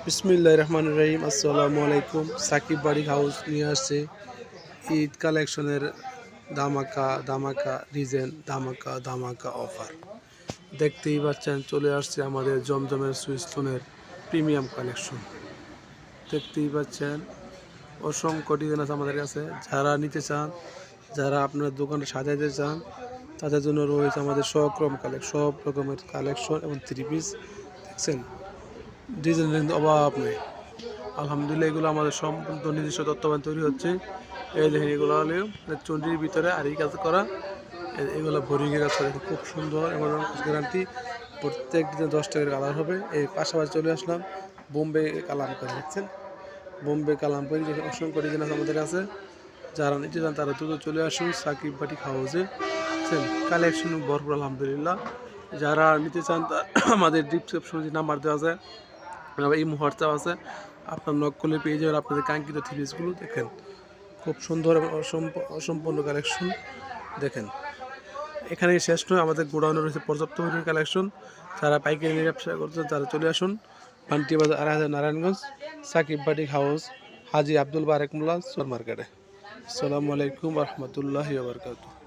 বিসমিল্লাহির রহমানির রহিম। আসসালামু আলাইকুম। সাকিব বাড়ি হাউস নিয়ে আসছে ঈদ কালেকশনের ধামাকা ধামাকা ডিজাইন, ধামাকা ধামাকা অফার। দেখতেই পাচ্ছেন চলে আসছে আমাদের জমজমের সুইস্টোনের প্রিমিয়াম কালেকশন। দেখতেই পাচ্ছেন অসংখ্য ডিজাইন আছে আমাদের কাছে। যারা নিতে চান, যারা আপনার দোকানে সাজাইতে চান, তাদের জন্য রয়েছে আমাদের সব রকমের কালেকশন এবং থ্রি পিস। দেখছেন ডিজাইনের কিন্তু অভাব নেই। আলহামদুলিল্লাহ এগুলো আমাদের সম্পূর্ণ নিজস্ব তত্ত্বাবধান তৈরি হচ্ছে। এই দেখেন এগুলো হলে চন্ডির ভিতরে আর এই কাজ করা, এগুলো বোরিংয়ের কাজ করা খুব সুন্দর এবং গ্যারান্টি। প্রত্যেক দিনে 10 টাকার কালার হবে। এই পাশাপাশি চলে আসলাম বোম্বে কালাম করে। দেখছেন বোম্বে কালাম করে অসংখ্য ডিজাইন আছে আমাদের কাছে। যারা নিতে চান তারা দ্রুত চলে আসুন সাকিব বাটিক হাউসে। বুঝছেন কালেকশন ভরপুর আলহামদুলিল্লাহ। যারা নিতে চান আমাদের ডিসক্রিপশনে নাম্বার দেওয়া আছে, এই হোয়াটসঅ্যাপ আছে, আপনার নক করলে পেয়ে যাবেন আপনাদের কাঙ্ক্ষিত থ্রি পিসগুলো। দেখেন খুব সুন্দর এবং অসম্পূর্ণ কালেকশন। দেখেন এখানে শেষ নয়, আমাদের গোডাউনে রয়েছে পর্যাপ্ত পরিমাণ কালেকশন। যারা পাইকারি নিয়ে ব্যবসা করছেন তারা চলে আসুন পান্টি বাজার ২৮০০ নারায়ণগঞ্জ, সাকিব বাটিক হাউস, হাজি আব্দুল বারেক মোল্লা সুপার মার্কেটে। আসসালামু আলাইকুম ওয়া রাহমাতুল্লাহি ওয়া বারাকাতুহু।